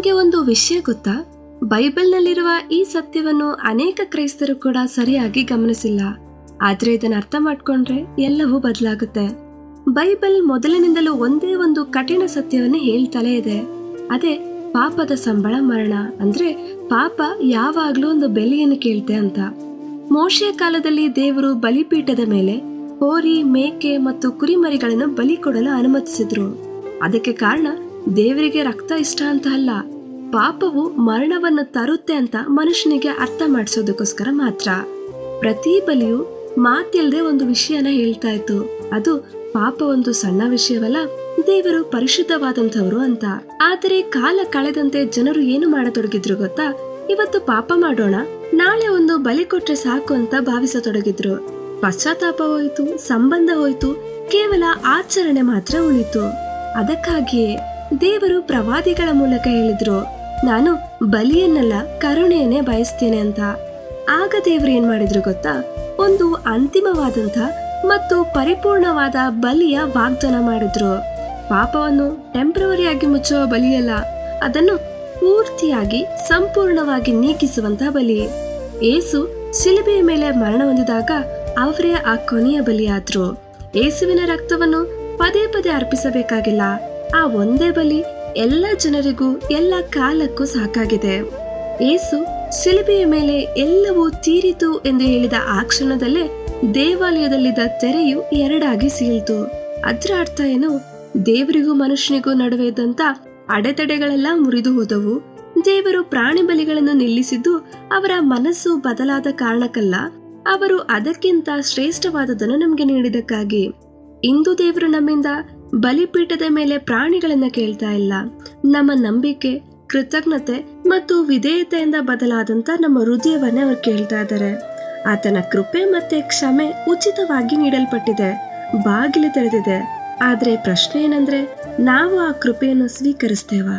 ನಿಮ್ಗೆ ಒಂದು ವಿಷಯ ಗೊತ್ತಾ? ಬೈಬಲ್ನಲ್ಲಿರುವ ಈ ಸತ್ಯವನ್ನು ಅನೇಕ ಕ್ರೈಸ್ತರು ಕೂಡ ಸರಿಯಾಗಿ ಗಮನಿಸಿಲ್ಲ. ಆದ್ರೆ ಇದನ್ನ ಅರ್ಥ ಮಾಡ್ಕೊಂಡ್ರೆ ಎಲ್ಲವೂ ಬದಲಾಗುತ್ತೆ. ಬೈಬಲ್ ಮೊದಲಿನಿಂದಲೂ ಒಂದೇ ಒಂದು ಕಠಿಣ ಸತ್ಯವನ್ನೇ ಹೇಳ್ತಲೇ ಇದೆ. ಅದೇ ಪಾಪದ ಸಂಬಳ ಮರಣ. ಅಂದ್ರೆ ಪಾಪ ಯಾವಾಗ್ಲೂ ಒಂದು ಬೆಲೆಯನ್ನು ಕೇಳ್ತೆ ಅಂತ. ಮೋಶೆಯ ಕಾಲದಲ್ಲಿ ದೇವರು ಬಲಿಪೀಠದ ಮೇಲೆ ಹೋರಿ, ಮೇಕೆ ಮತ್ತು ಕುರಿಮರಿಗಳನ್ನು ಬಲಿ ಕೊಡಲು ಅನುಮತಿಸಿದ್ರು. ಅದಕ್ಕೆ ಕಾರಣ ದೇವರಿಗೆ ರಕ್ತ ಇಷ್ಟ ಅಂತ ಅಲ್ಲ, ಪಾಪವು ಮರಣವನ್ನು ತರುತ್ತೆ ಅಂತ ಮನುಷ್ಯನಿಗೆ ಅರ್ಥ ಮಾಡಿಸೋದಕ್ಕೋಸ್ಕರ ಮಾತ್ರ. ಪ್ರತಿ ಬಲಿಯು ಮಾತಿಲ್ಲದೆ ಒಂದು ವಿಷಯನ ಹೇಳ್ತಾ ಇತ್ತು. ಅದು ಪಾಪ ಒಂದು ಸಣ್ಣ ವಿಷಯವಲ್ಲ, ದೇವರು ಪರಿಶುದ್ಧವಾದಂಥವ್ರು ಅಂತ. ಆದರೆ ಕಾಲ ಕಳೆದಂತೆ ಜನರು ಏನು ಮಾಡತೊಡಗಿದ್ರು ಗೊತ್ತಾ? ಇವತ್ತು ಪಾಪ ಮಾಡೋಣ, ನಾಳೆ ಒಂದು ಬಲಿ ಕೊಟ್ರೆ ಸಾಕು ಅಂತ ಭಾವಿಸತೊಡಗಿದ್ರು. ಪಶ್ಚಾತ್ತಾಪ ಹೋಯ್ತು, ಸಂಬಂಧ ಹೋಯ್ತು, ಕೇವಲ ಆಚರಣೆ ಮಾತ್ರ ಉಳಿತು. ಅದಕ್ಕಾಗಿಯೇ ದೇವರು ಪ್ರವಾದಿಗಳ ಮೂಲಕ ಹೇಳಿದ್ರು, ನಾನು ಬಲಿಯನ್ನಲ್ಲ ಕರುಣೆಯನ್ನೇ ಬಯಸ್ತೇನೆ ಅಂತ. ಆಗ ದೇವರು ಏನ್ ಮಾಡಿದ್ರು ಗೊತ್ತಾ? ಒಂದು ಅಂತಿಮವಾದಂಥ ಮತ್ತು ಪರಿಪೂರ್ಣವಾದ ಬಲಿಯ ವಾಗ್ದಾನ ಮಾಡಿದ್ರು. ಪಾಪವನ್ನು ಟೆಂಪ್ರವರಿಯಾಗಿ ಮುಚ್ಚುವ ಬಲಿಯಲ್ಲ, ಅದನ್ನು ಪೂರ್ತಿಯಾಗಿ ಸಂಪೂರ್ಣವಾಗಿ ನೀಗಿಸುವಂತ ಬಲಿ. ಏಸು ಶಿಲುಬೆಯ ಮೇಲೆ ಮರಣ ಹೊಂದಿದಾಗ ಅವರೇ ಆ ಕೊನೆಯ ಬಲಿಯಾದ್ರು. ಏಸುವಿನ ರಕ್ತವನ್ನು ಪದೇ ಪದೇ ಅರ್ಪಿಸಬೇಕಾಗಿಲ್ಲ. ಆ ಒಂದೇ ಬಲಿ ಎಲ್ಲ ಜನರಿಗೂ ಎಲ್ಲ ಕಾಲಕ್ಕೂ ಸಾಕಾಗಿದೆ. ಏಸು ಶಿಲುಬೆಯ ಮೇಲೆ ಎಲ್ಲವೂ ತೀರಿತು ಎಂದು ಹೇಳಿದ ಆ ಕ್ಷಣದಲ್ಲೇ ದೇವಾಲಯದಲ್ಲಿದ್ದ ತೆರೆಯು ಎರಡಾಗಿ ಸೀಳ್ತು. ಅದರ ಅರ್ಥ ಏನು? ದೇವರಿಗೂ ಮನುಷ್ಯನಿಗೂ ನಡುವೆ ಇದ್ದಂತ ಅಡೆತಡೆಗಳೆಲ್ಲ ಮುರಿದು ಹೋದವು. ದೇವರು ಪ್ರಾಣಿ ಬಲಿಗಳನ್ನು ನಿಲ್ಲಿಸಿದ್ದು ಅವರ ಮನಸ್ಸು ಬದಲಾದ ಕಾರಣಕ್ಕಲ್ಲ, ಅವರು ಅದಕ್ಕಿಂತ ಶ್ರೇಷ್ಠವಾದದನ್ನು ನಮ್ಗೆ ನೀಡಿದಕ್ಕಾಗಿ. ಇಂದು ದೇವರು ನಮ್ಮಿಂದ ಬಲಿಪೀಠದ ಮೇಲೆ ಪ್ರಾಣಿಗಳನ್ನ ಕೇಳ್ತಾ ಇಲ್ಲ. ನಮ್ಮ ನಂಬಿಕೆ, ಕೃತಜ್ಞತೆ ಮತ್ತು ವಿಧೇಯತೆಯಿಂದ ಬದಲಾದಂತ ನಮ್ಮ ಹೃದಯವನ್ನೇ ಅವ್ರು ಕೇಳ್ತಾ ಇದ್ದಾರೆ. ಆತನ ಕೃಪೆ ಮತ್ತೆ ಕ್ಷಮೆ ಉಚಿತವಾಗಿ ನೀಡಲ್ಪಟ್ಟಿದೆ, ಬಾಗಿಲು ತೆರೆದಿದೆ. ಆದ್ರೆ ಪ್ರಶ್ನೆ ಏನಂದ್ರೆ, ನಾವು ಆ ಕೃಪೆಯನ್ನು ಸ್ವೀಕರಿಸ್ತೇವಾ?